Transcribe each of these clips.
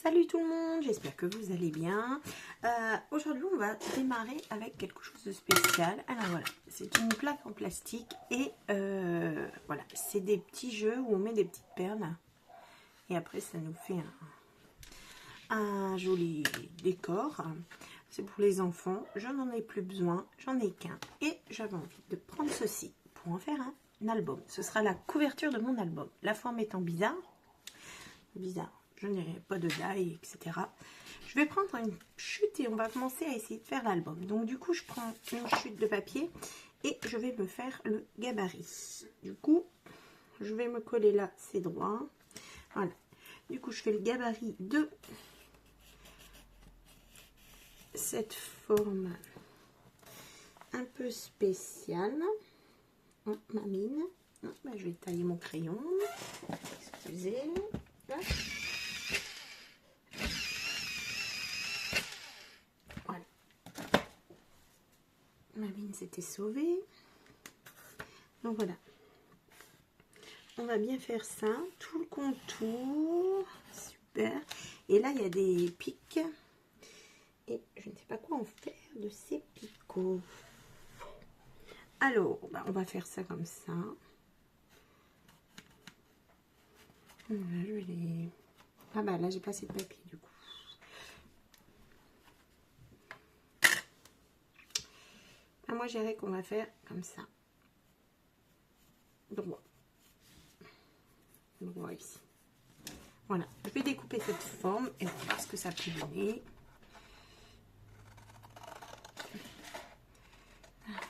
Salut tout le monde, j'espère que vous allez bien. Aujourd'hui, on va démarrer avec quelque chose de spécial. Alors voilà, c'est une plaque en plastique et voilà, c'est des petits jeux où on met des petites perles. Et après, ça nous fait un joli décor. C'est pour les enfants, je n'en ai plus besoin, j'en ai qu'un. Et j'avais envie de prendre ceci pour en faire un album. Ce sera la couverture de mon album. La forme étant bizarre, je n'ai pas de die, etc. Je vais prendre une chute et on va commencer à essayer de faire l'album. Donc du coup, je prends une chute de papier et je vais me faire le gabarit. Du coup, je vais me coller là, c'est droit. Voilà. Du coup, je fais le gabarit de cette forme un peu spéciale. Oh, ma mine. Oh, bah, je vais tailler mon crayon. Excusez. Là. Voilà. Ma mine s'était sauvée. Donc voilà. On va bien faire ça. Tout le contour. Super. Et là, il y a des pics. Et je ne sais pas quoi en faire de ces picots. Alors, bah, on va faire ça comme ça. Voilà, je vais les... Ah bah là, j'ai pas assez de papier du coup. Ah, moi, je dirais qu'on va faire comme ça. Droit. Droit ici. Voilà. Je vais découper cette forme et on va voir ce que ça peut donner.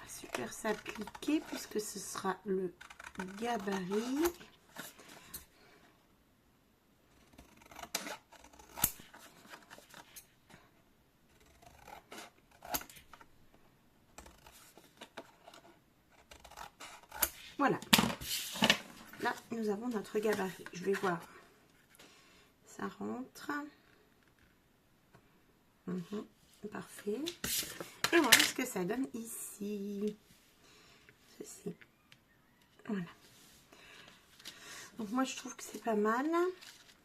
Super s'appliquer puisque ce sera le gabarit. Voilà. Là, nous avons notre gabarit. Je vais voir. Ça rentre. Parfait. Et voilà ce que ça donne ici. Ceci. Voilà. Donc moi je trouve que c'est pas mal.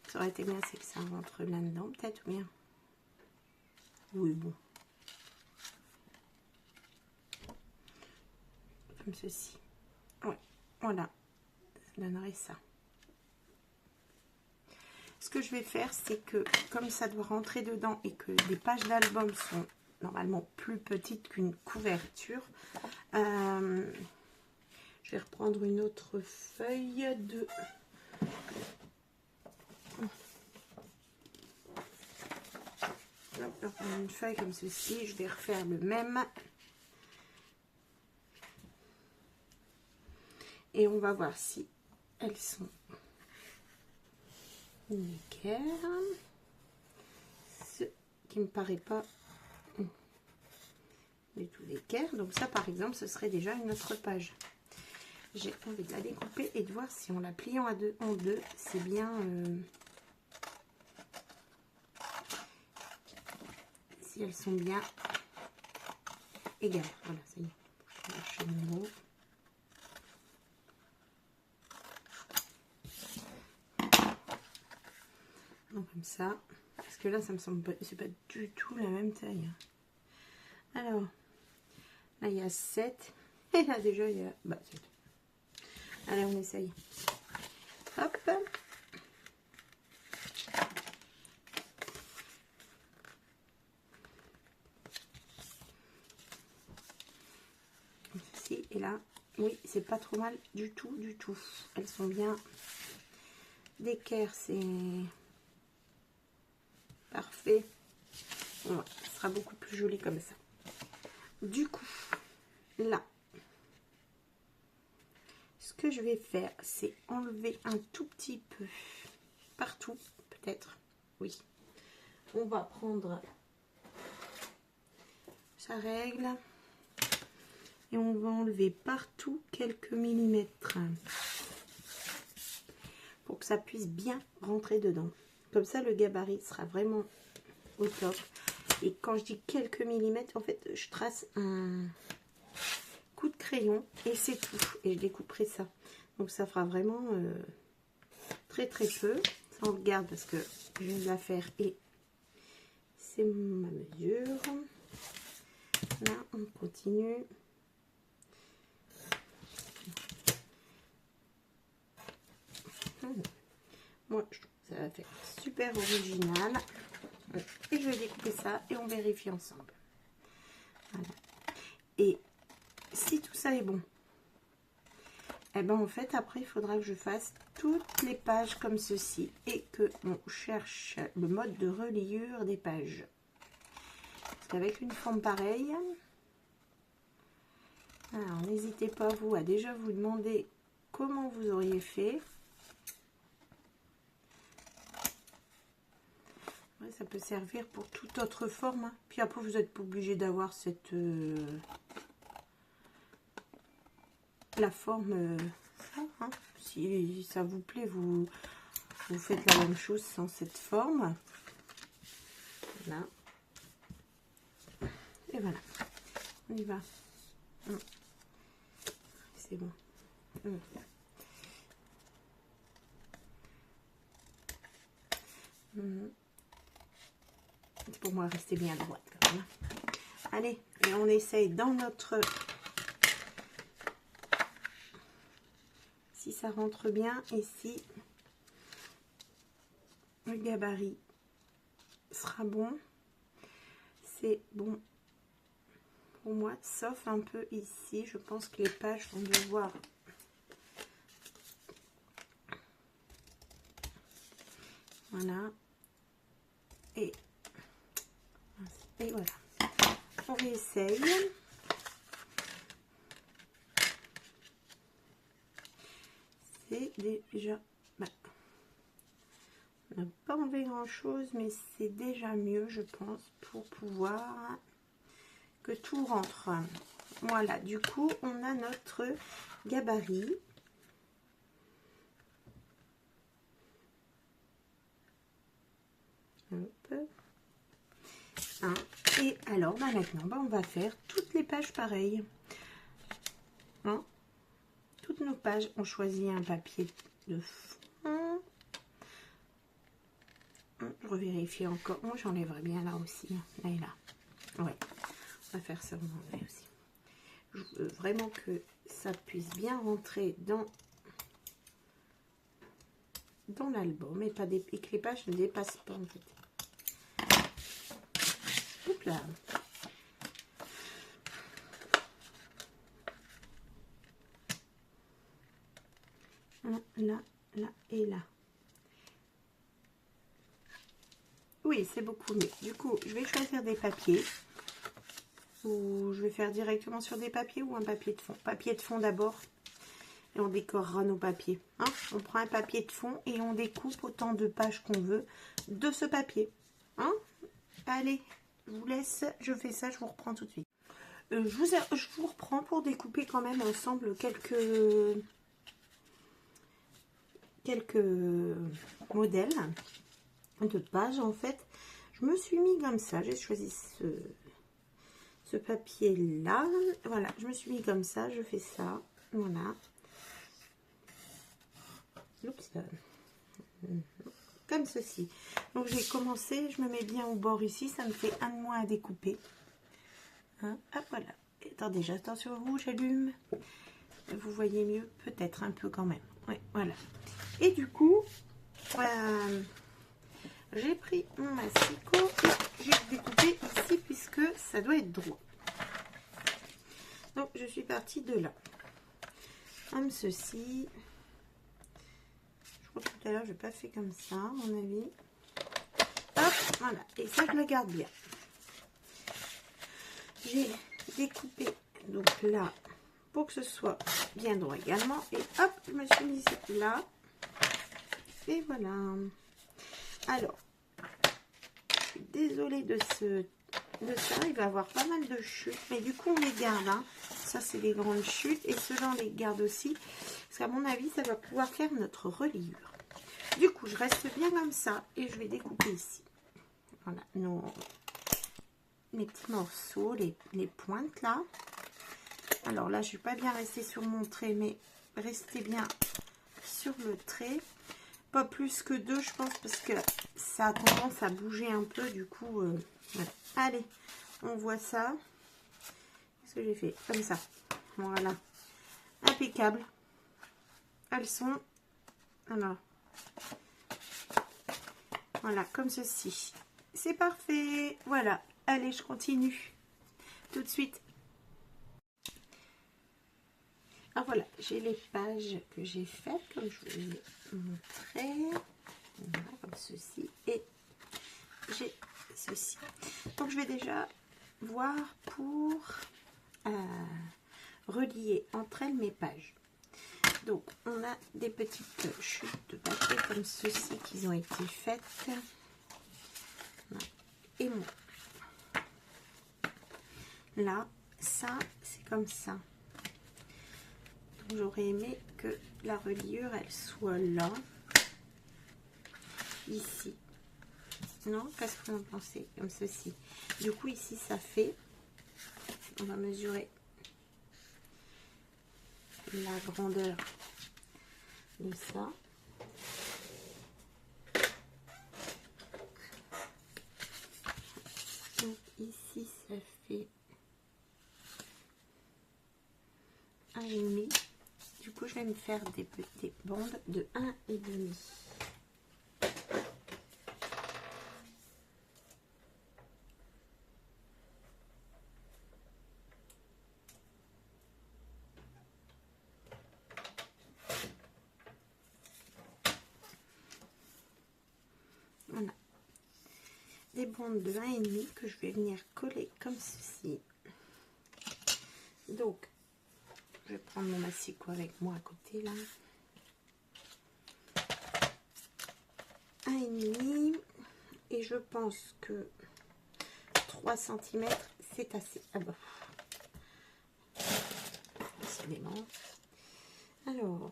Ça aurait été bien c'est que ça rentre là-dedans peut-être ou bien. Oui bon. Comme ceci. Ouais. Voilà. Ça donnerait ça. Ce que je vais faire c'est que comme ça doit rentrer dedans et que les pages d'album sont normalement plus petites qu'une couverture, je vais reprendre une autre feuille de... Une feuille comme ceci, je vais refaire le même. Et on va voir si elles sont nickel. Ce qui me paraît pas du tout d'équerre. Donc ça par exemple, ce serait déjà une autre page. J'ai envie de la découper et de voir si en la pliant en deux, c'est bien... si elles sont bien égales. Voilà, ça y est. Je vais chercher le mot. Donc comme ça. Parce que là, ça me semble pas... C'est pas du tout la même taille. Alors, là, il y a 7. Et là, déjà, il y a... Bah, 7. Allez, on essaye. Hop. Ceci et là. Oui, c'est pas trop mal du tout, du tout. Elles sont bien d'équerre, c'est parfait. Ouais, ça sera beaucoup plus joli comme ça. Du coup, là, ce que je vais faire, c'est enlever un tout petit peu partout, peut-être. Oui. On va prendre sa règle et on va enlever partout quelques millimètres pour que ça puisse bien rentrer dedans. Comme ça, le gabarit sera vraiment au top. Et quand je dis quelques millimètres, en fait, je trace un coup de crayon et c'est tout. Et je découperai ça. Donc ça fera vraiment très très peu. Ça, on le garde parce que je viens de la faire et c'est ma mesure. Là, on continue. Moi, je trouve que ça va faire super original. Et je vais découper ça et on vérifie ensemble. Voilà. Et si tout ça est bon, et ben en fait, après, il faudra que je fasse toutes les pages comme ceci et que on cherche le mode de reliure des pages. Parce qu'avec une forme pareille, alors n'hésitez pas, vous, à déjà vous demander comment vous auriez fait. Ouais, ça peut servir pour toute autre forme. Hein. Puis après, vous n'êtes pas obligé d'avoir cette... la forme... ça, hein. Si ça vous plaît, vous faites la même chose sans cette forme. Voilà. Et voilà. On y va. C'est bon. Pour moi, rester bien droite. Quand même. Allez, et on essaye dans notre... Si ça rentre bien, ici, le gabarit sera bon. C'est bon pour moi, sauf un peu ici. Je pense que les pages vont devoir... Voilà. Et voilà. On réessaye. C'est déjà... on n'a pas enlevé grand chose, mais c'est déjà mieux, je pense, pour pouvoir que tout rentre. Voilà, du coup, on a notre gabarit. Hop. Hein. Et alors, maintenant, on va faire toutes les pages pareilles. Hein. Toutes nos pages, on choisit un papier de fond. Je revérifie encore. Moi, j'enlèverai bien là aussi. Là et là. Ouais. On va faire ça, on enlève aussi. Je veux vraiment que ça puisse bien rentrer dans l'album et que les pages ne dépassent pas en fait. Hop là. Là, là et là. Oui, c'est beaucoup mieux. Du coup, je vais choisir des papiers. Ou je vais faire directement sur des papiers ou un papier de fond. Papier de fond d'abord. Et on décorera nos papiers. Hein, on prend un papier de fond et on découpe autant de pages qu'on veut de ce papier. Hein, allez, je vous laisse. Je fais ça, je vous reprends tout de suite. Je vous reprends pour découper quand même ensemble quelques modèles de pages. En fait, je me suis mis comme ça. J'ai choisi ce papier là. Voilà, je me suis mis comme ça. Je fais ça. Voilà. Oups. Comme ceci. Donc j'ai commencé, je me mets bien au bord ici, ça me fait un de moins à découper. Hein, hop, voilà. Et attendez, j'attends sur vous, j'allume. Vous voyez mieux, peut-être un peu quand même. Oui, voilà. Et du coup, j'ai pris mon massicot et j'ai découpé ici puisque ça doit être droit. Donc je suis partie de là. Comme ceci. Tout à l'heure, je n'ai pas fait comme ça, à mon avis. Hop, voilà. Et ça, je le garde bien. J'ai découpé, donc là, pour que ce soit bien droit également. Et hop, je me suis mise là. Et voilà. Alors, je suis désolée de ça. Il va y avoir pas mal de chutes. Mais du coup, on les garde. Hein. Ça, c'est les grandes chutes. Et ceux-là, on les garde aussi. Parce qu'à mon avis, ça va pouvoir faire notre reliure. Du coup, je reste bien comme ça et je vais découper ici. Voilà, mes petits morceaux, les pointes là. Alors là, je ne suis pas bien restée sur mon trait, mais restez bien sur le trait. pas plus que 2, je pense, parce que ça a tendance à bouger un peu, du coup, voilà. Allez, on voit ça. Qu'est-ce que j'ai fait? Comme ça. Voilà. Impeccable. Elles sont, alors, voilà, comme ceci. C'est parfait. Voilà. Allez, je continue. Tout de suite. Alors voilà, j'ai les pages que j'ai faites, comme je vous ai montré. Voilà, comme ceci. Et j'ai ceci. Donc je vais déjà voir pour relier entre elles mes pages. Donc on a des petites chutes de papier comme ceci qui ont été faites. Et moi, là, ça c'est comme ça. Donc j'aurais aimé que la reliure elle soit là, ici. Non, qu'est-ce que vous en pensez? Comme ceci. Du coup ici ça fait, on va mesurer la grandeur de ça. Donc ici ça fait 1,5. Du coup je vais me faire des petites bandes de 1,5. Voilà, des bandes de 1,5 que je vais venir coller comme ceci. Donc je vais prendre mon massicot avec moi à côté là. 1,5 et je pense que 3 cm c'est assez. Ah bah, décidément. Alors,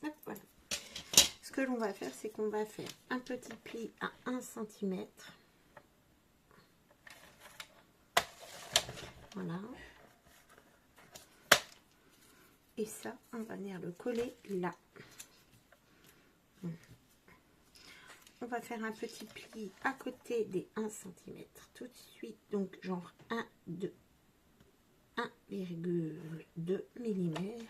hop, voilà. Ce que l'on va faire, c'est qu'on va faire un petit pli à 1 cm. Voilà. Et ça, on va venir le coller là. On va faire un petit pli à côté des 1 cm tout de suite. Donc, genre 1,2 mm.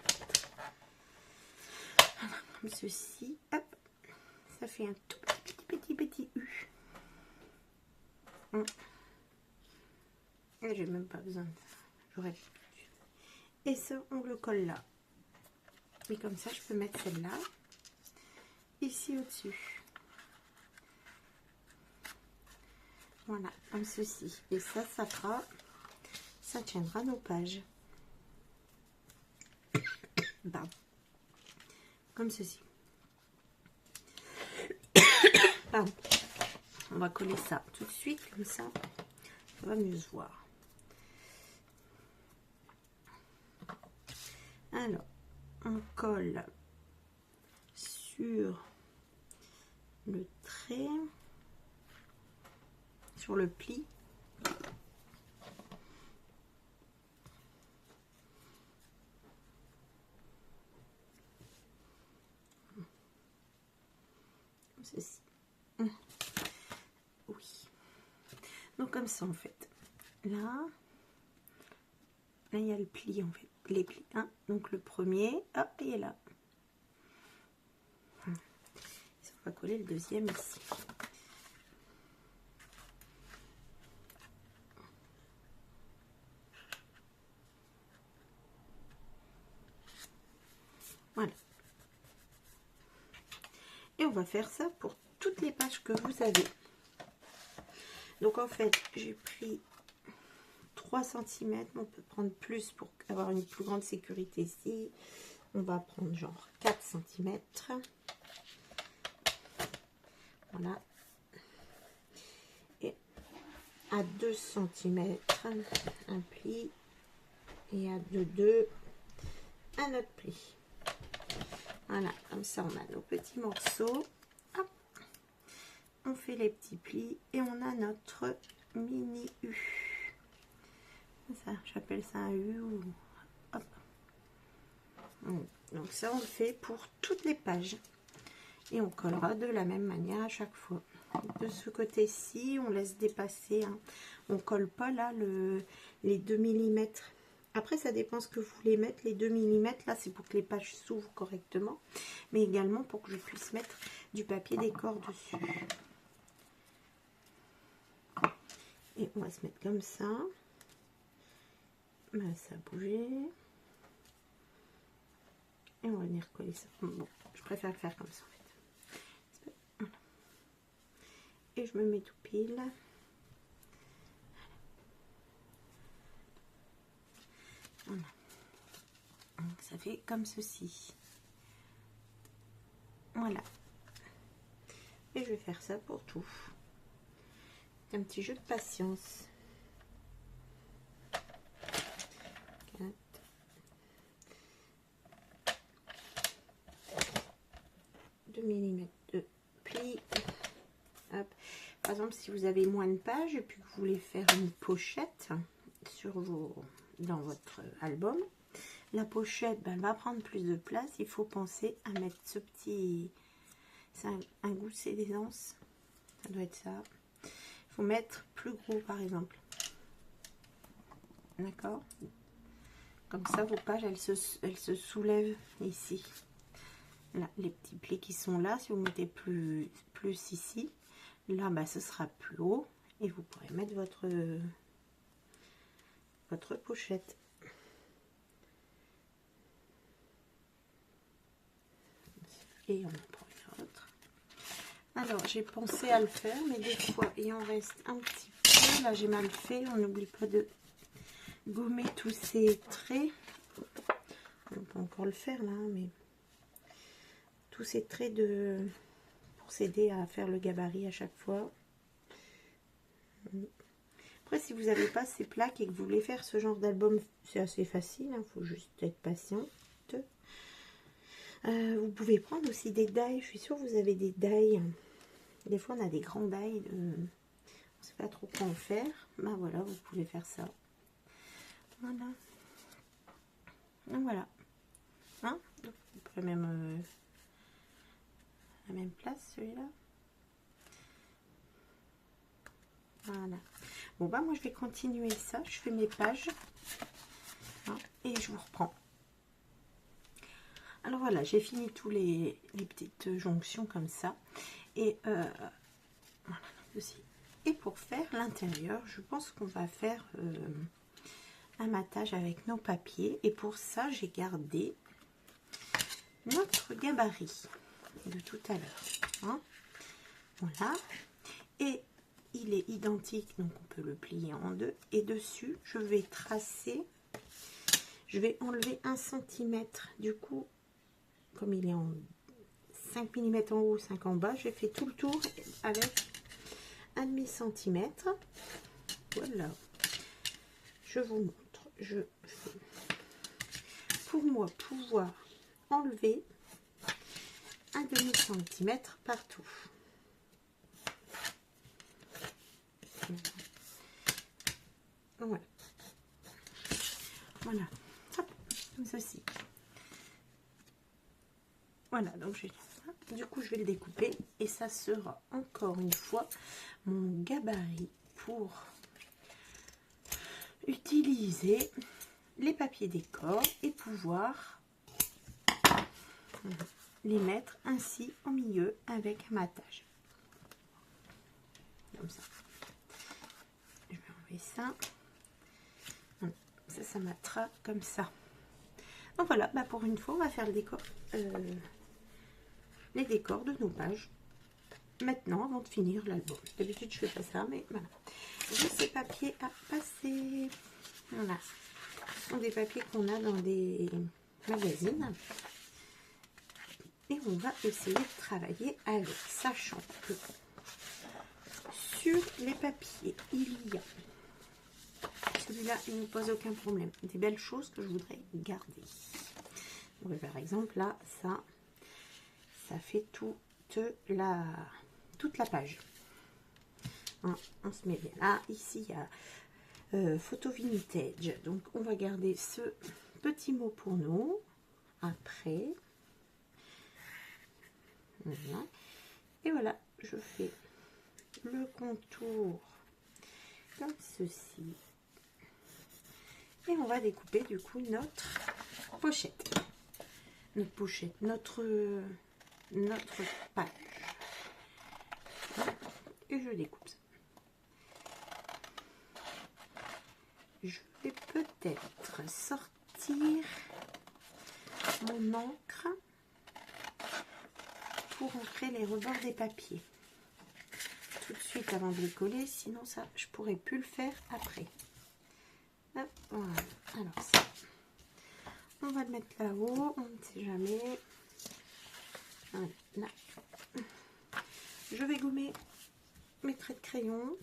Comme ceci. Hop. Ça fait un tout petit U. Et j'ai même pas besoin de ça. J'aurais pu. Et ça, on le colle là. Et comme ça, je peux mettre celle-là ici au-dessus. Voilà, comme ceci. Et ça, ça fera, ça tiendra nos pages. Pardon. Comme ceci. Pardon. On va coller ça tout de suite, comme ça, ça va mieux se voir. Alors, on colle sur le trait, sur le pli. Comme ceci. Oui. Donc comme ça en fait. Là, il y a le pli en fait. Les plis. Hein. Donc le premier, hop, il est là. On va coller le deuxième ici. Voilà. Et on va faire ça pour toutes les pages que vous avez. Donc en fait, j'ai pris 3 cm. On peut prendre plus pour avoir une plus grande sécurité ici. On va prendre genre 4 cm. Voilà. Et à 2 cm, un pli. Et à 2, un autre pli. Voilà, comme ça on a nos petits morceaux. Hop. On fait les petits plis et on a notre mini U. Ça, j'appelle ça un U. Ou... Hop. Donc ça, on le fait pour toutes les pages. Et on collera de la même manière à chaque fois. De ce côté-ci, on laisse dépasser. Hein. On colle pas là les 2 mm. Après, ça dépend ce que vous voulez mettre. Les 2 mm, là, c'est pour que les pages s'ouvrent correctement. Mais également pour que je puisse mettre du papier décor dessus. Et on va se mettre comme ça. Ben, ça a bougé. Et on va venir coller ça. Bon, je préfère le faire comme ça en fait. Voilà. Et je me mets tout pile. Voilà. Donc ça fait comme ceci. Voilà. Et je vais faire ça pour tout. C'est un petit jeu de patience. 4. 2 mm de pli. Hop. Par exemple, si vous avez moins de pages et puis que vous voulez faire une pochette dans votre album, la pochette elle va prendre plus de place. Il faut penser à mettre ce petit, c'est un gousset d'aisance, ça doit être ça. Il faut mettre plus gros par exemple, d'accord, comme ça vos pages elles se soulèvent ici. Là, les petits plis qui sont là, si vous mettez plus ici, là bah, ce sera plus haut et vous pourrez mettre votre pochette. Et on en prend une autre. Alors j'ai pensé à le faire, mais des fois il en reste un petit peu. Là j'ai mal fait. On n'oublie pas de gommer tous ces traits. On peut encore le faire là, mais tous ces traits pour s'aider à faire le gabarit à chaque fois. Après, si vous n'avez pas ces plaques et que vous voulez faire ce genre d'album, c'est assez facile. Il faut juste être patiente. Vous pouvez prendre aussi des die. Je suis sûre que vous avez des die. Des fois, on a des grands die. On ne sait pas trop quoi en faire. Ben voilà, vous pouvez faire ça. Voilà. Donc voilà. Hein, donc, vous pouvez même la même place, celui-là. Voilà. Bon, bah moi, je vais continuer ça. Je fais mes pages. Hein, et je vous reprends. Alors voilà, j'ai fini tous les petites jonctions comme ça. Et voilà, aussi. Et pour faire l'intérieur, je pense qu'on va faire un matage avec nos papiers. Et pour ça, j'ai gardé notre gabarit de tout à l'heure. Hein, voilà. Et il est identique, donc on peut le plier en deux. Et dessus, je vais tracer, je vais enlever 1 cm. Du coup, comme il est en 5 mm en haut, 5 en bas, j'ai fait tout le tour avec 1/2 cm. Voilà. Je vous montre. Je vais, pour moi, pouvoir enlever 1/2 cm partout. Voilà. Voilà. Hop, comme ceci. Voilà, donc j'ai ça. Du coup, je vais le découper et ça sera encore une fois mon gabarit pour utiliser les papiers décor et pouvoir les mettre ainsi au milieu avec un matage. Comme ça. Je vais enlever ça. Ça matera comme ça. Donc voilà, bah pour une fois, on va faire le décor, les décors de nos pages. Maintenant, avant de finir l'album. D'habitude, je fais pas ça, mais voilà. J'ai ces papiers à passer. Voilà. Ce sont des papiers qu'on a dans des magazines. Et on va essayer de travailler avec, sachant que sur les papiers, il y a celui-là, il ne pose aucun problème. Des belles choses que je voudrais garder. Donc, par exemple, là, ça fait toute la page. Hein, on se met bien là. Ici, il y a photo vintage. Donc, on va garder ce petit mot pour nous. après. Voilà. Et voilà, je fais le contour comme ceci. Et on va découper du coup notre pochette. Notre page. Et je découpe ça. Je vais peut-être sortir mon encre pour ancrer les rebords des papiers tout de suite avant de les coller, sinon ça je pourrais plus le faire après. Hop, voilà. Alors ça, on va le mettre là-haut, on ne sait jamais. Voilà, là. Je vais gommer mes traits de crayon.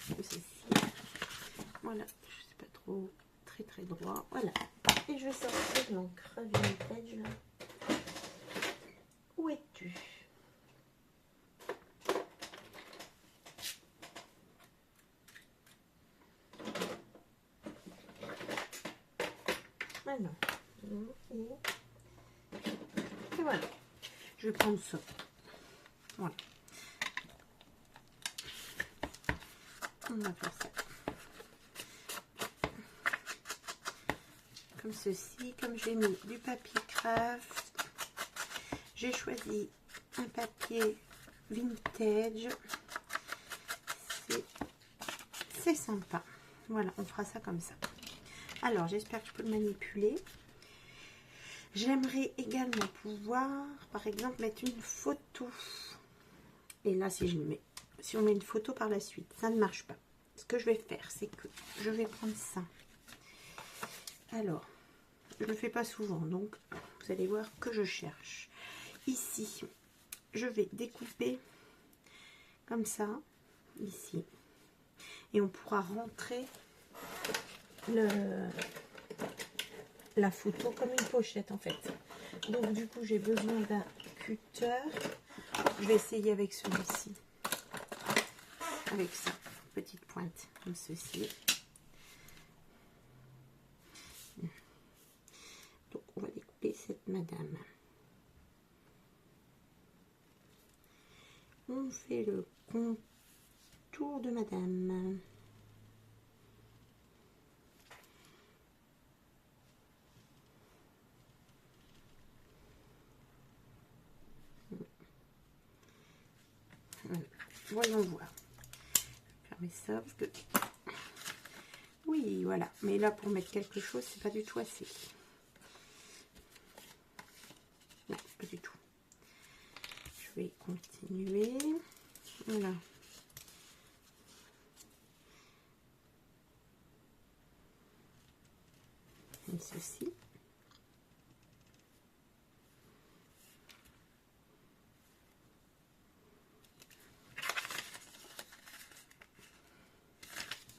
Ceci. Voilà, je sais pas trop, très droit. Voilà. Et je vais sortir l'encre vintage là. Où es-tu? Alors, et voilà. Je vais prendre ça. Voilà. On va faire ça. Comme ceci. Comme j'ai mis du papier craft, j'ai choisi un papier vintage. C'est sympa. Voilà, on fera ça comme ça. Alors, j'espère que je peux le manipuler. J'aimerais également pouvoir, par exemple, mettre une photo. Et là, si on met une photo par la suite, ça ne marche pas. Ce que je vais faire, c'est que je vais prendre ça. Alors, je ne le fais pas souvent, donc vous allez voir que je cherche. Ici, je vais découper comme ça, ici. Et on pourra rentrer la photo comme une pochette en fait. Donc du coup, j'ai besoin d'un cutter. Je vais essayer avec celui-ci. Avec ça, petite pointe comme ceci. Donc on va découper cette madame. On fait le contour de madame. Voilà. Voyons voir. Fermer ça parce que oui, voilà. Mais là, pour mettre quelque chose, c'est pas du tout assez. Non, pas du tout. Je vais continuer. Voilà. Comme ceci.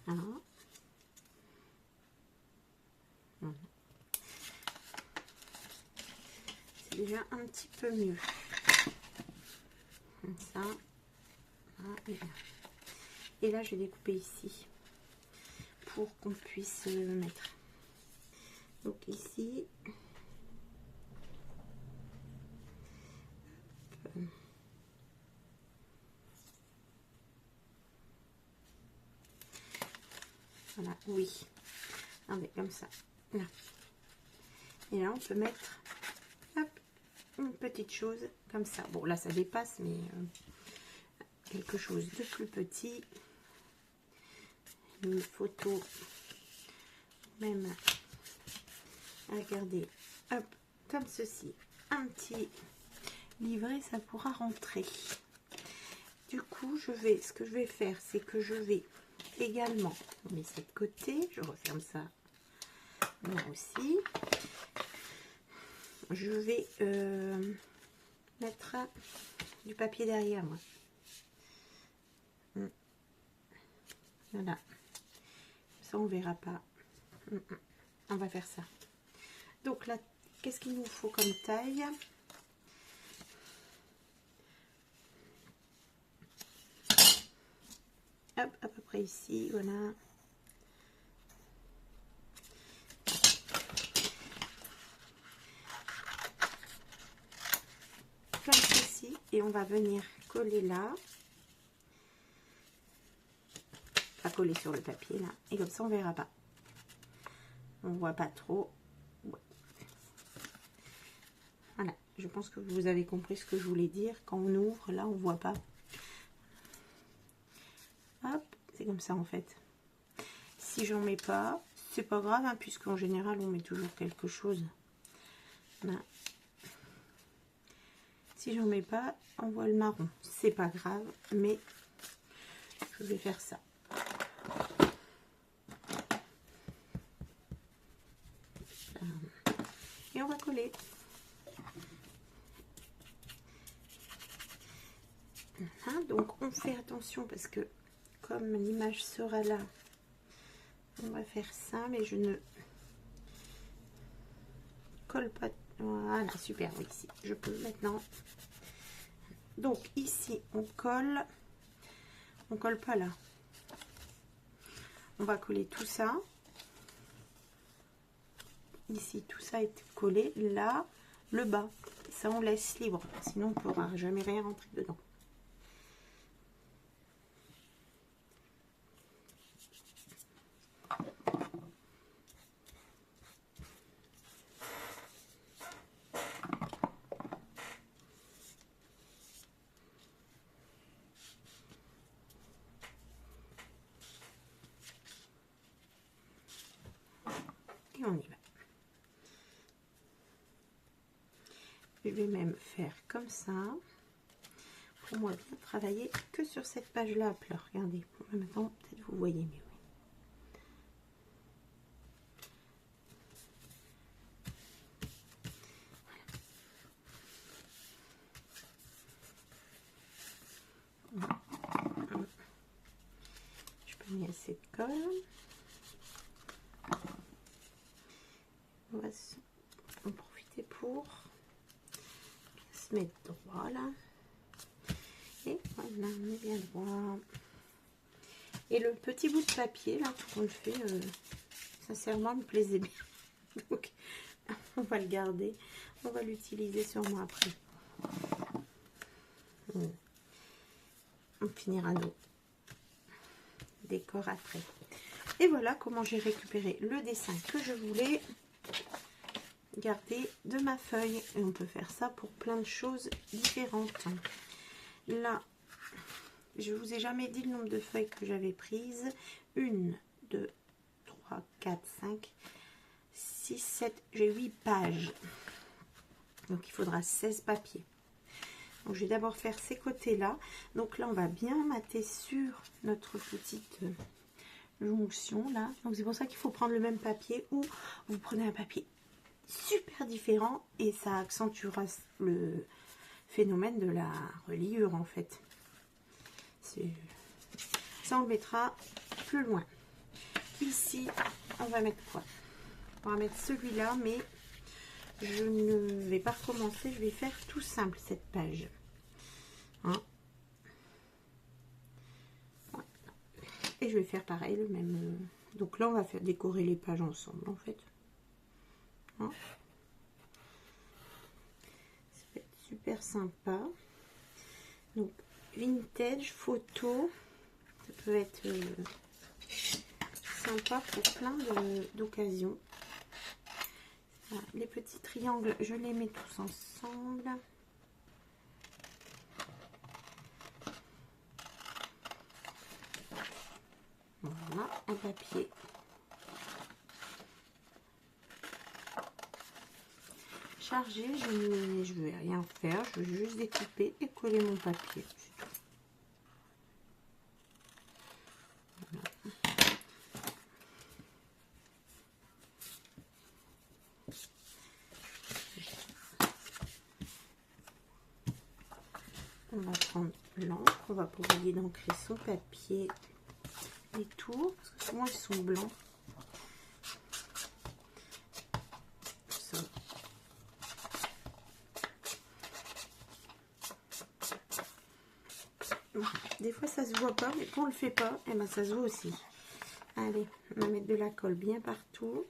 Voilà. Voilà. C'est déjà un petit peu mieux. Comme ça. Et là, je vais découper ici pour qu'on puisse le mettre. Donc ici, voilà, oui, avec comme ça. Là. Et là, on peut mettre hop, une petite chose comme ça. Bon, là, ça dépasse, mais quelque chose de plus petit. Une photo, même, regardez, hop, comme ceci. Un petit livret, ça pourra rentrer. Du coup, ce que je vais faire, c'est que je vais également, on met ça de côté, je referme ça là aussi. Je vais mettre du papier derrière moi. Voilà. Ça, on verra pas. On va faire ça. Donc là, qu'est-ce qu'il nous faut comme taille? Hop, à peu près ici, voilà. on va venir coller là. Pas coller sur le papier là. Et comme ça, on verra pas. On voit pas trop. Ouais. Voilà. Je pense que vous avez compris ce que je voulais dire. Quand on ouvre, là, on voit pas. Hop. C'est comme ça, en fait. Si j'en mets pas, c'est pas grave, hein, puisqu'en général, on met toujours quelque chose. Voilà. Si j'en mets pas, on voit le marron. C'est pas grave, mais je vais faire ça. Et on va coller. Hein, donc on fait attention parce que comme l'image sera là, on va faire ça, mais je ne colle pas. Voilà, super, oui, ici je peux maintenant. Donc ici on colle pas là. On va coller tout ça. Ici tout ça est collé, là le bas, ça on laisse libre, sinon on ne pourra jamais rien rentrer dedans. Et on y va. Je vais même faire comme ça. Pour moi, bien travailler que sur cette page-là à plat. Regardez, maintenant, peut-être vous voyez mieux. Voilà. Je peux mettre cette colle. On va en profiter pour se mettre droit là. Et voilà, on est bien droit. Et le petit bout de papier là, qu'on le fait, sincèrement, me plaisait bien. Donc, on va le garder. On va l'utiliser sûrement après. On finira nos décors après. Et voilà comment j'ai récupéré le dessin que je voulais garder de ma feuille. Et on peut faire ça pour plein de choses différentes. Là, je vous ai jamais dit le nombre de feuilles que j'avais prises. 1, 2, 3, 4, 5, 6, 7, j'ai 8 pages. Donc il faudra 16 papiers. Donc je vais d'abord faire ces côtés-là. Donc là, on va bien mater sur notre petite jonction là. Donc c'est pour ça qu'il faut prendre le même papier, ou vous prenez un papier super différent et ça accentuera le phénomène de la reliure en fait. Ça on le mettra plus loin. Ici on va mettre quoi? On va mettre celui-là, mais je ne vais pas recommencer, je vais faire tout simple cette page. Hein? Voilà. Et je vais faire pareil, le même. Donc là on va faire décorer les pages ensemble en fait. Hein? Ça va être super sympa. Donc vintage, photo, ça peut être sympa pour plein d'occasions. Les petits triangles, je les mets tous ensemble. Voilà, un papier. Chargé, je ne vais rien faire, je vais juste découper et coller mon papier. Voilà. On va prendre l'encre, on va pas oublier d'ancrer son papier et tout, parce que souvent ils sont blancs. Ça. Des fois ça se voit pas, mais quand on le fait pas, et ben ça se voit aussi. Allez, on va mettre de la colle bien partout.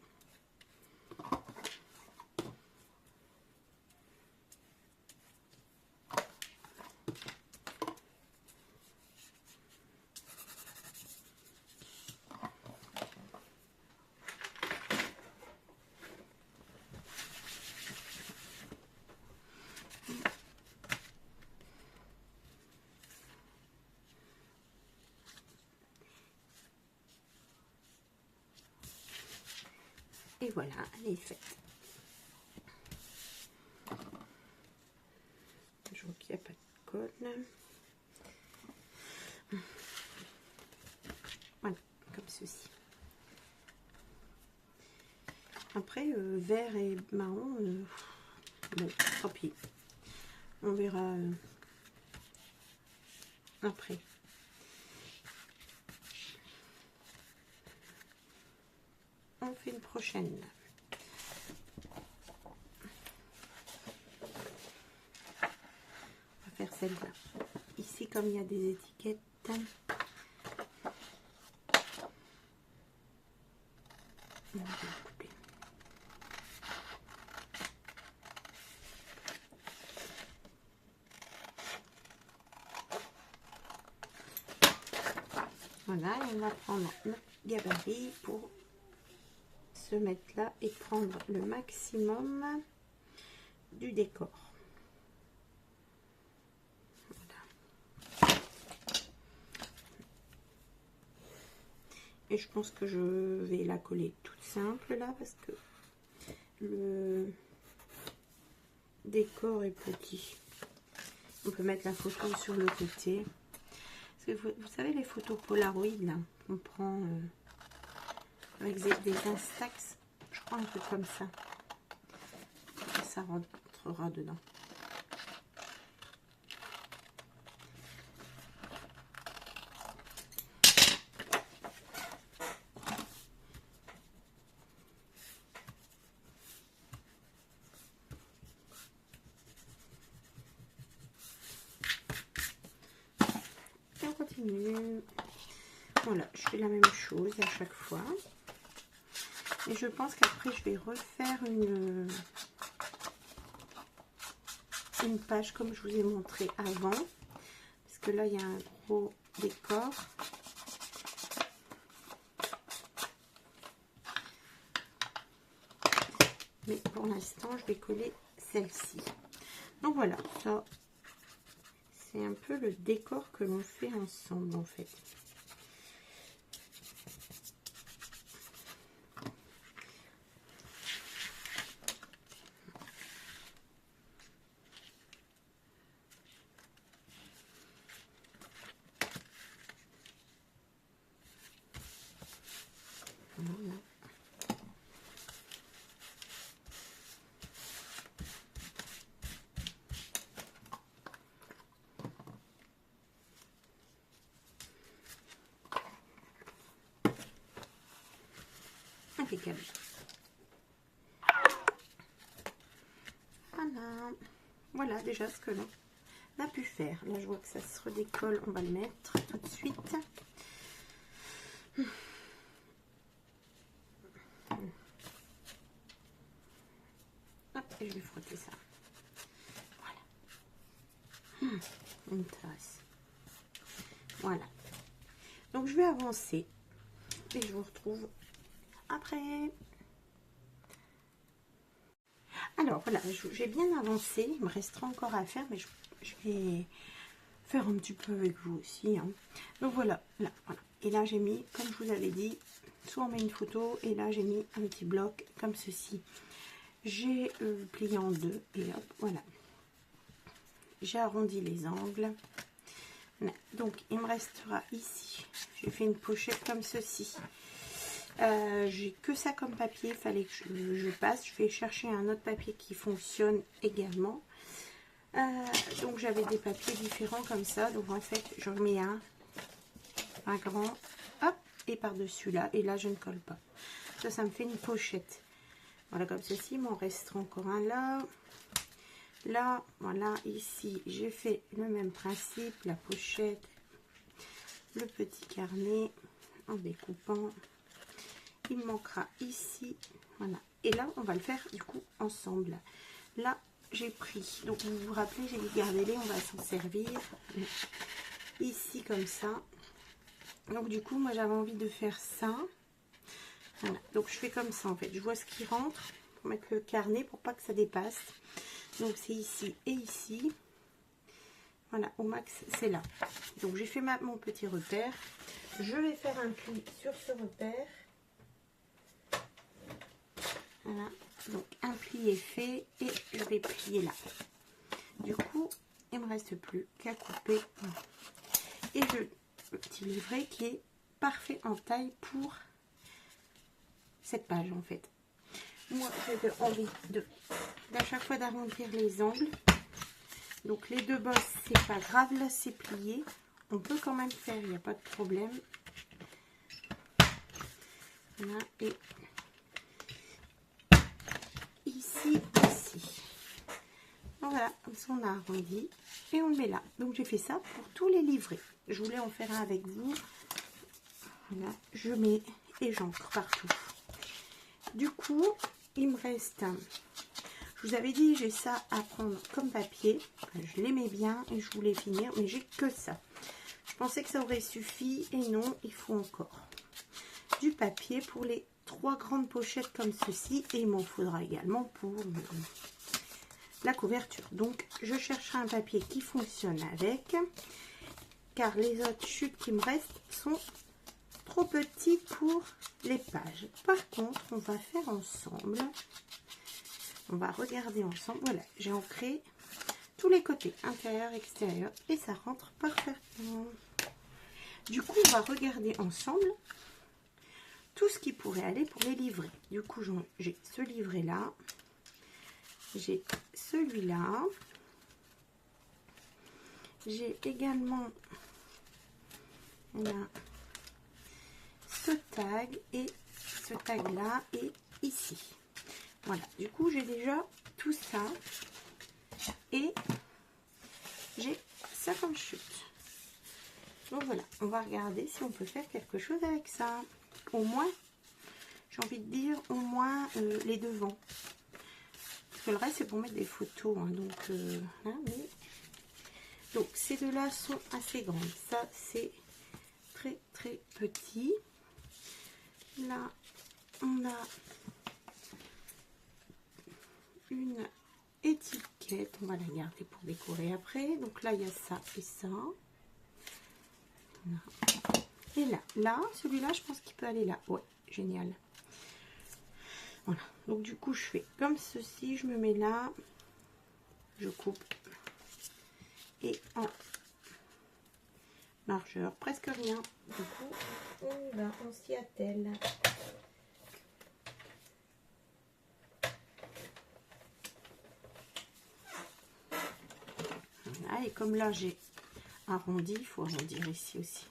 Et voilà, elle est faite. Je vois qu'il n'y a pas de colle. Voilà, comme ceci. Après, vert et marron, bon, tant pis. On verra après. On fait une prochaine. On va faire celle-là. Ici, comme il y a des étiquettes, on va couper. Voilà, et on va prendre notre gabarit pour se mettre là et prendre le maximum du décor. Voilà. Et je pense que je vais la coller toute simple là parce que le décor est petit. On peut mettre la photo sur le côté. Parce que vous savez les photos Polaroid là, on prend avec des Instax, je crois un peu comme ça. Et ça rentrera dedans. Et on continue. Voilà, je fais la même chose à chaque fois. Et je pense qu'après, je vais refaire une page comme je vous ai montré avant. Parce que là, il y a un gros décor. Mais pour l'instant, je vais coller celle-ci. Donc voilà, ça, c'est un peu le décor que l'on fait ensemble en fait. Voilà. Impeccable. Voilà. Voilà déjà ce que l'on a pu faire. Là, je vois que ça se redécolle. On va le mettre tout de suite. Hop, et je vais frotter ça. Voilà. Une trace. Voilà. Donc, je vais avancer. Et je vous retrouve après. Alors, voilà. J'ai bien avancé. Il me restera encore à faire. Mais je vais faire un petit peu avec vous aussi. Hein. Donc, voilà. Là, voilà. Et là, j'ai mis, comme je vous avais dit, soit on met une photo. Et là, j'ai mis un petit bloc comme ceci. J'ai plié en deux. Et hop, voilà. J'ai arrondi les angles. Voilà. Donc, il me restera ici. J'ai fait une pochette comme ceci. J'ai que ça comme papier. Il fallait que je passe. Je vais chercher un autre papier qui fonctionne également. Donc, j'avais des papiers différents comme ça. Donc, en fait, j'en mets un grand. Hop. Et par-dessus là. Et là, je ne colle pas. Ça me fait une pochette. Voilà, comme ceci. Il m'en restera encore un là. Là, voilà, ici, j'ai fait le même principe, la pochette, le petit carnet, en découpant. Il manquera ici, voilà. Et là, on va le faire, du coup, ensemble. Là, j'ai pris, donc vous vous rappelez, j'ai dit gardez-les, on va s'en servir. Ici, comme ça. Donc, du coup, moi, j'avais envie de faire ça. Voilà, donc je fais comme ça, en fait. Je vois ce qui rentre, pour mettre le carnet, pour pas que ça dépasse. Donc c'est ici et ici. Voilà, au max c'est là. Donc j'ai fait mon petit repère. Je vais faire un pli sur ce repère. Donc un pli est fait et je vais plier là. Du coup, il ne me reste plus qu'à couper. Et le petit livret qui est parfait en taille pour cette page en fait. Moi, j'ai envie d'à chaque fois d'arrondir les angles. Donc les deux bosses, c'est pas grave, là c'est plié. On peut quand même faire, il n'y a pas de problème. Voilà, et ici. Donc voilà, comme ça on a arrondi et on le met là. Donc j'ai fait ça pour tous les livrets. Je voulais en faire un avec vous. Voilà, je mets et j'encre partout. Du coup, il me reste, je vous avais dit, j'ai ça à prendre comme papier. Je l'aimais bien et je voulais finir, mais j'ai que ça. Je pensais que ça aurait suffi et non, il faut encore du papier pour les 3 grandes pochettes comme ceci et il m'en faudra également pour la couverture. Donc je chercherai un papier qui fonctionne avec, car les autres chutes qui me restent sont trop petits pour les pages. Par contre, on va faire ensemble, on va regarder ensemble. Voilà, j'ai ancré tous les côtés, intérieur, extérieur, et ça rentre parfaitement. Du coup, on va regarder ensemble tout ce qui pourrait aller pour les livrets. Du coup, j'ai ce livret là, j'ai celui-là, j'ai également là, ce tag et ce tag là et ici. Voilà, du coup j'ai déjà tout ça et j'ai ça comme chute. Donc voilà, on va regarder si on peut faire quelque chose avec ça. Au moins, j'ai envie de dire au moins les devants. Parce que le reste c'est pour mettre des photos. Hein, donc, hein, mais... donc ces deux-là sont assez grandes. Ça c'est très très petit. Là, on a une étiquette. On va la garder pour décorer après. Donc là, il y a ça et ça. Et là, celui-là, je pense qu'il peut aller là. Ouais, génial. Voilà. Donc du coup, je fais comme ceci. Je me mets là. Je coupe. Et en largeur, presque rien. Du coup, on s'y attelle. Voilà, et comme là j'ai arrondi, il faut arrondir ici aussi.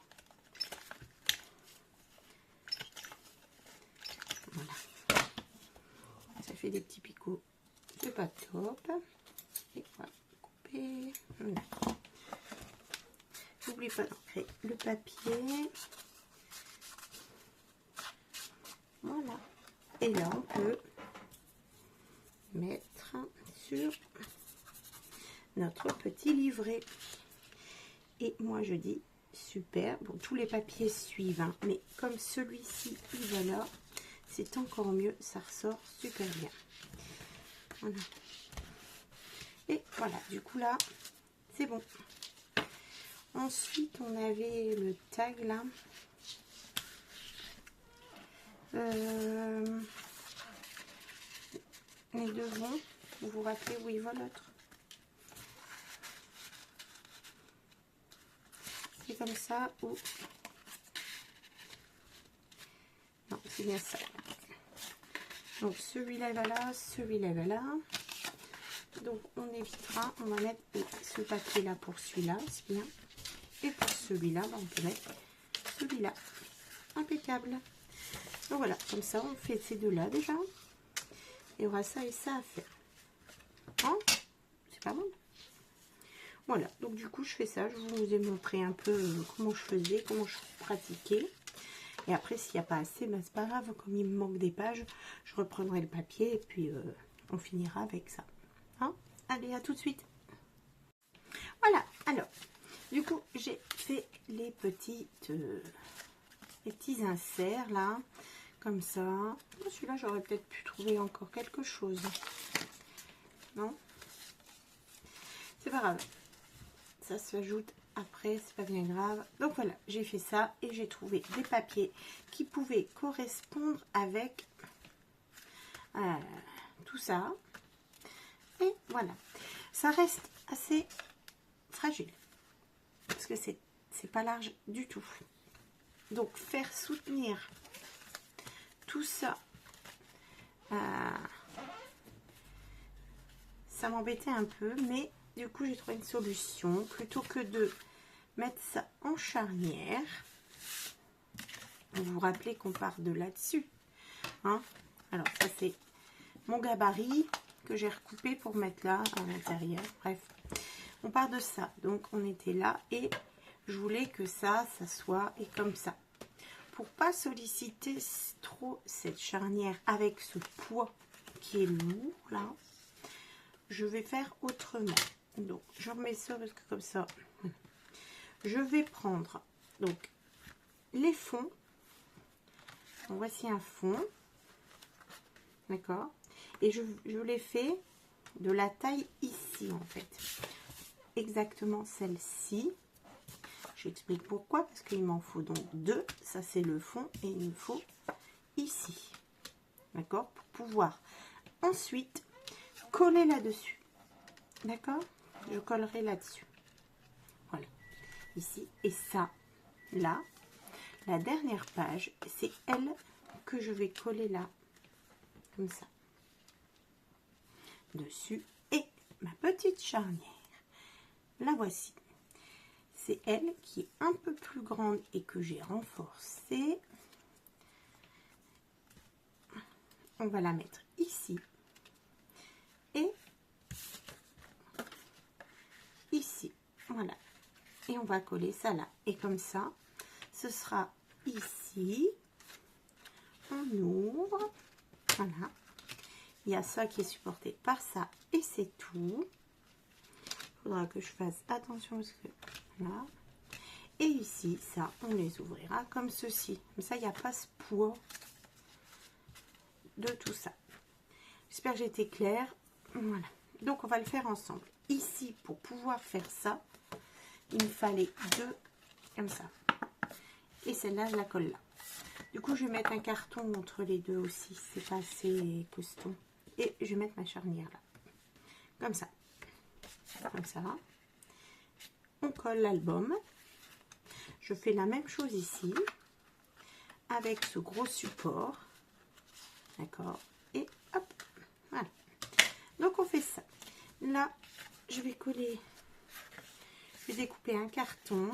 Voilà. Ça fait des petits picots. C'est pas top. Et on va couper. Voilà. N'oubliez pas d'ancrer le papier. Voilà. Et là, on peut mettre sur notre petit livret. Et moi, je dis super. Bon, tous les papiers suivent, hein, mais comme celui-ci, il va là, c'est encore mieux. Ça ressort super bien. Voilà. Et voilà, du coup, là, c'est bon. Ensuite, on avait le tag là. Les devants, vous vous rappelez où il va l'autre? C'est comme ça ou... non, c'est bien ça. Donc celui-là va là, celui-là va là. Donc on évitera, on va mettre ce papier là pour celui-là, c'est bien. Et pour celui-là, on peut mettre celui-là. Impeccable. Donc voilà, comme ça on fait ces deux-là déjà. Et on aura ça et ça à faire. Hein? C'est pas mal. Voilà, donc du coup je fais ça. Je vous ai montré un peu comment je faisais, comment je pratiquais. Et après s'il n'y a pas assez, ben, c'est pas grave. Comme il me manque des pages, je reprendrai le papier et puis on finira avec ça. Hein? Allez, à tout de suite. Voilà, alors, du coup j'ai fait les petits inserts là. Comme ça. Celui-là, j'aurais peut-être pu trouver encore quelque chose. Non? C'est pas grave. Ça s'ajoute après, c'est pas bien grave. Donc voilà, j'ai fait ça et j'ai trouvé des papiers qui pouvaient correspondre avec tout ça. Et voilà. Ça reste assez fragile. Parce que c'est pas large du tout. Donc, faire soutenir tout ça, ça m'embêtait un peu. Mais du coup, j'ai trouvé une solution. Plutôt que de mettre ça en charnière, vous vous rappelez qu'on part de là-dessus. Hein? Alors, ça, c'est mon gabarit que j'ai recoupé pour mettre là, à l'intérieur. Bref, on part de ça. Donc, on était là et je voulais que ça soit et comme ça. Pour pas solliciter trop cette charnière avec ce poids qui est lourd, là, je vais faire autrement. Donc, je remets ça parce que comme ça, je vais prendre donc les fonds. Donc, voici un fond. D'accord? Et je l'ai fait de la taille ici, en fait. Exactement celle-ci. J'explique pourquoi, parce qu'il m'en faut donc deux. Ça, c'est le fond et il me faut ici. D'accord? Pour pouvoir ensuite coller là-dessus. D'accord? Je collerai là-dessus. Voilà. Ici. Et ça, là, la dernière page, c'est elle que je vais coller là. Comme ça. Dessus. Et ma petite charnière. La voici. C'est elle qui est un peu plus grande et que j'ai renforcée. On va la mettre ici. Et ici. Voilà. Et on va coller ça là. Et comme ça, ce sera ici. On ouvre. Voilà. Il y a ça qui est supporté par ça. Et c'est tout. Il faudra que je fasse attention parce que... Voilà. Et ici, ça, on les ouvrira comme ceci. Comme ça, il n'y a pas ce poids de tout ça. J'espère que j'ai été claire. Voilà. Donc, on va le faire ensemble. Ici, pour pouvoir faire ça, il me fallait deux comme ça. Et celle-là, je la colle là. Du coup, je vais mettre un carton entre les deux aussi. C'est pas assez costaud. Et je vais mettre ma charnière là. Comme ça. Comme ça. On colle l'album. Je fais la même chose ici. Avec ce gros support. D'accord. Et hop. Voilà. Donc, on fait ça. Là, je vais coller. Je vais découper un carton.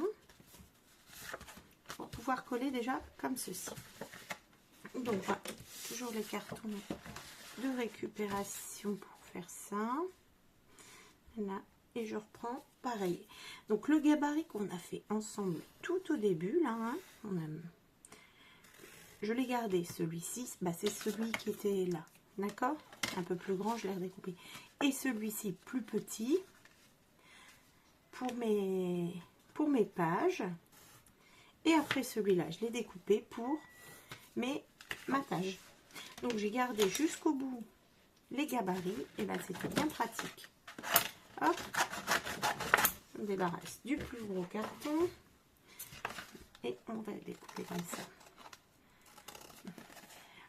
Pour pouvoir coller déjà comme ceci. Donc, voilà. Toujours les cartons de récupération pour faire ça. Là. Et je reprends pareil. Donc, le gabarit qu'on a fait ensemble tout au début, là, hein, je l'ai gardé. Celui-ci, bah, c'est celui qui était là. D'accord? Un peu plus grand, je l'ai redécoupé. Et celui-ci, plus petit, pour mes pages. Et après celui-là, je l'ai découpé pour ma page. Donc, j'ai gardé jusqu'au bout les gabarits. Et ben, c'était bien pratique. Hop, on débarrasse du plus gros carton. Et on va le découper comme ça.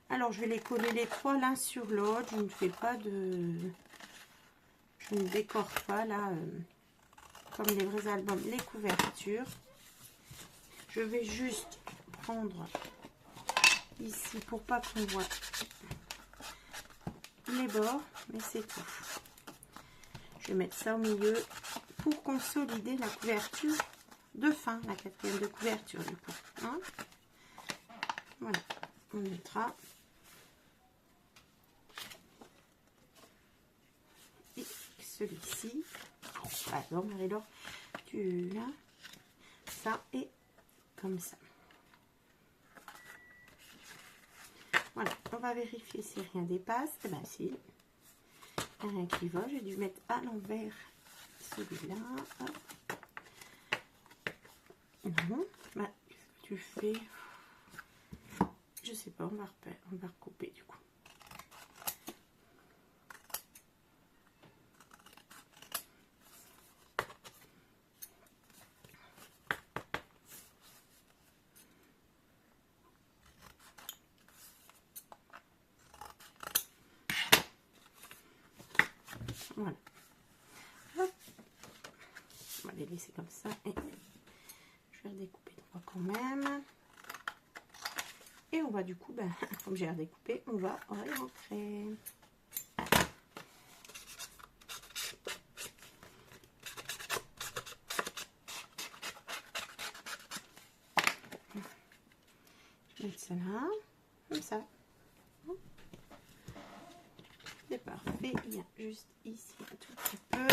Alors, je vais les coller les trois l'un sur l'autre. Je ne fais pas de... Je ne décore pas, là, comme les vrais albums, les couvertures. Je vais juste prendre ici pour pas qu'on voit les bords, mais c'est tout. Je vais mettre ça au milieu pour consolider la couverture de fin, la quatrième de couverture du coup. Hein, voilà, on mettra. Et celui-ci. Pardon, Marie-Laure, tu là. Ça et comme ça. Voilà, on va vérifier si rien dépasse. Eh bien, si. Il n'y a rien qui va. J'ai dû mettre à l'envers celui-là. Non. Bah, qu'est-ce que tu fais? Je sais pas, on va recouper du coup. Voilà. Hop. On va les laisser comme ça. Et je vais redécouper 3 quand même. Et on va du coup, ben, comme j'ai redécoupé, on va réancrer. Je vais mettre ça là, comme ça. C'est parfait. Il y a juste ici un tout petit peu.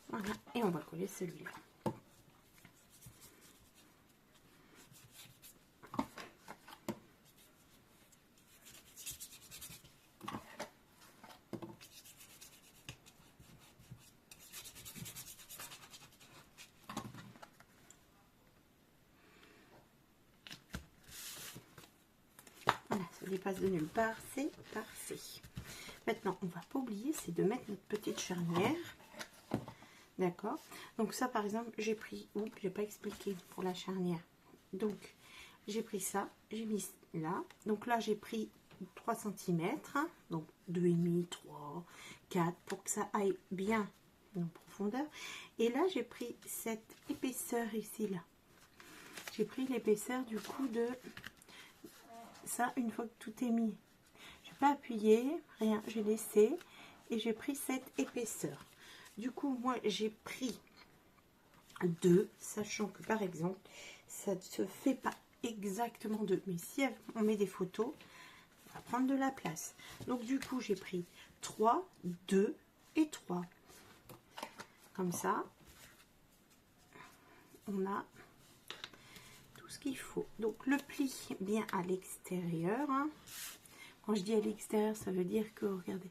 Voilà. Et on va coller celui-là. Voilà, ça dépasse de nulle part, c'est parfait. Maintenant, on va pas oublier, c'est de mettre notre petite charnière. D'accord. Donc ça, par exemple, j'ai pris, oups, j'ai pas expliqué pour la charnière. Donc, j'ai pris ça, j'ai mis là. Donc là, j'ai pris 3 cm, donc 2,5, 3, 4, pour que ça aille bien en profondeur. Et là, j'ai pris cette épaisseur ici, là. J'ai pris l'épaisseur du coup de ça une fois que tout est mis. J'ai pas appuyé, rien, j'ai laissé et j'ai pris cette épaisseur. Du coup, moi, j'ai pris 2, sachant que par exemple, ça ne se fait pas exactement 2. Mais si on met des photos, on va prendre de la place. Donc, du coup, j'ai pris 3, 2 et 3. Comme ça, on a tout ce qu'il faut. Donc, le pli bien à l'extérieur. Hein. Quand je dis à l'extérieur, ça veut dire que, regardez,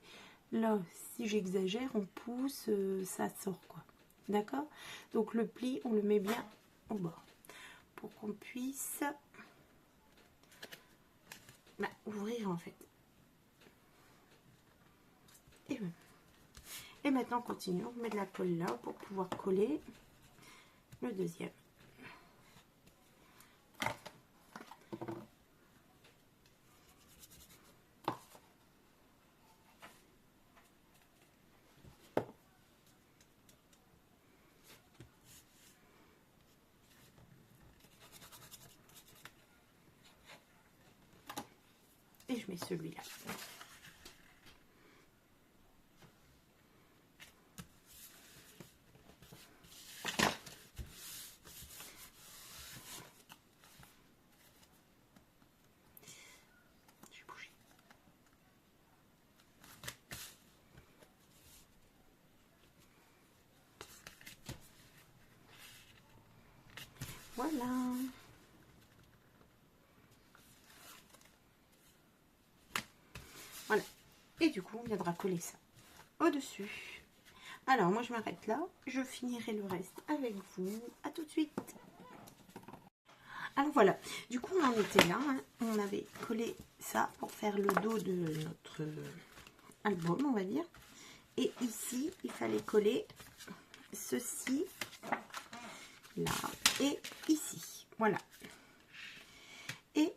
là, si j'exagère, on pousse, ça sort, quoi. D'accord? Donc, le pli, on le met bien au bord pour qu'on puisse ouvrir, en fait. Et maintenant, on continue. On met de la colle là pour pouvoir coller le deuxième. Et je mets celui-là. J'ai bougé. Voilà. Voilà. Et du coup, on viendra coller ça au-dessus. Alors, moi, je m'arrête là. Je finirai le reste avec vous. À tout de suite. Alors, voilà. Du coup, on en était là. Hein. On avait collé ça pour faire le dos de notre album, on va dire. Et ici, il fallait coller ceci, là, et ici. Voilà. Et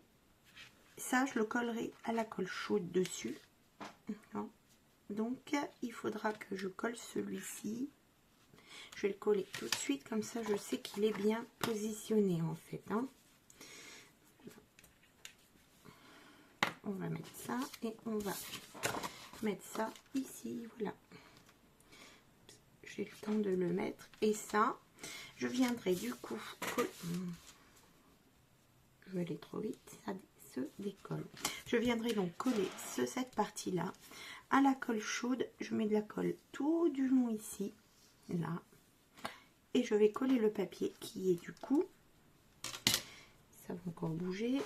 ça, je le collerai à la colle chaude dessus. Donc, il faudra que je colle celui-ci. Je vais le coller tout de suite, comme ça, je sais qu'il est bien positionné, en fait. Hein. On va mettre ça et on va mettre ça ici. Voilà. J'ai le temps de le mettre. Et ça, je viendrai du coup coller. Je vais aller trop vite, ça se décolle. Je viendrai donc coller cette partie-là à la colle chaude. Je mets de la colle tout du long ici, là. Et je vais coller le papier qui est du coup, ça va encore bouger,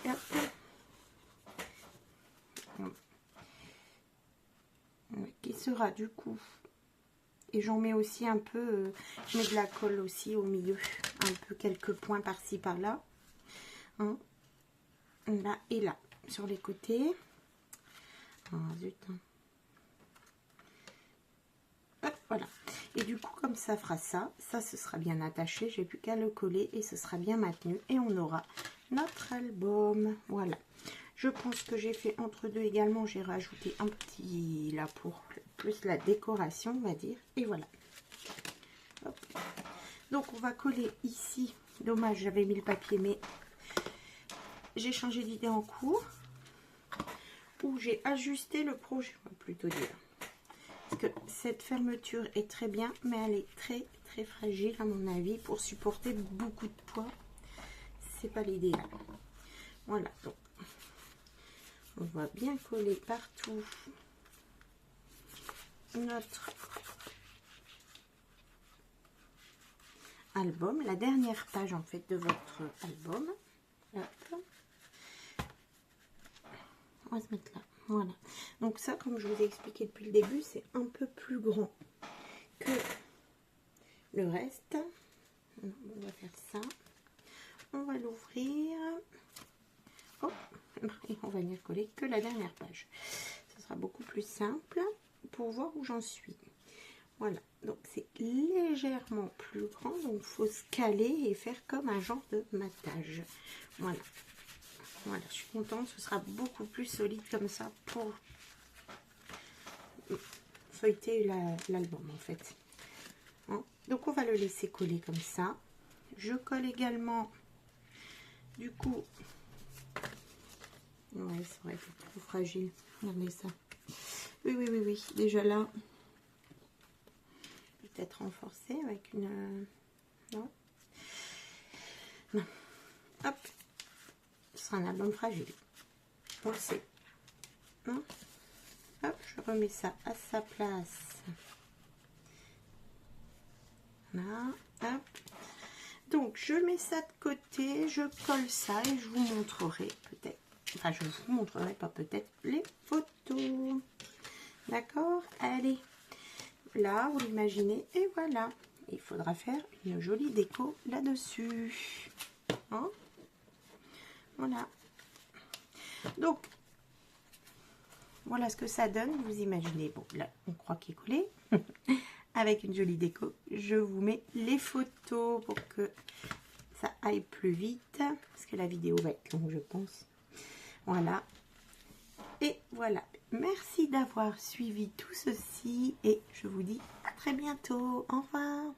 qui sera du coup, et j'en mets aussi un peu, je mets de la colle aussi au milieu, un peu quelques points par-ci par-là, hein, là et là, sur les côtés. Ah, zut. Hop, voilà. Et du coup, comme ça fera ça, ce sera bien attaché, j'ai plus qu'à le coller et ce sera bien maintenu et on aura notre album. Voilà. Je pense que j'ai fait entre deux également. J'ai rajouté un petit là pour plus la décoration, on va dire. Et voilà. Hop. Donc, on va coller ici. Dommage, j'avais mis le papier, mais j'ai changé d'idée en cours. Où j'ai ajusté le projet, on va plutôt dire. Parce que cette fermeture est très bien, mais elle est très très fragile à mon avis. Pour supporter beaucoup de poids, c'est pas l'idéal. Voilà, donc on va bien coller partout notre album, la dernière page en fait de votre album. Hop. On va se mettre là, voilà. Donc ça, comme je vous ai expliqué depuis le début, c'est un peu plus grand que le reste. On va faire ça. On va l'ouvrir. Oh, et on va venir coller que la dernière page. Ce sera beaucoup plus simple pour voir où j'en suis. Voilà, donc c'est légèrement plus grand, donc il faut se caler et faire comme un genre de matage. Voilà. Voilà, je suis contente, ce sera beaucoup plus solide comme ça pour feuilleter l'album en fait. Hein? Donc on va le laisser coller comme ça. Je colle également, du coup, ouais c'est vrai, c'est trop fragile, regardez ça. Oui, oui, oui, oui, déjà là, peut-être renforcer avec une... non, non, hop. Ce sera un album fragile, on le sait. Hein? Hop, je remets ça à sa place. Là, hop. Donc, je mets ça de côté, je colle ça et je vous montrerai peut-être, enfin, je vous montrerai pas peut-être les photos. D'accord? Allez, là, vous l'imaginez, et voilà. Il faudra faire une jolie déco là-dessus. Hein? Voilà. Donc, voilà ce que ça donne. Vous imaginez, bon, là, on croit qu'il est collé. Avec une jolie déco. Je vous mets les photos pour que ça aille plus vite. Parce que la vidéo va être longue, je pense. Voilà. Et voilà. Merci d'avoir suivi tout ceci. Et je vous dis à très bientôt. Au revoir.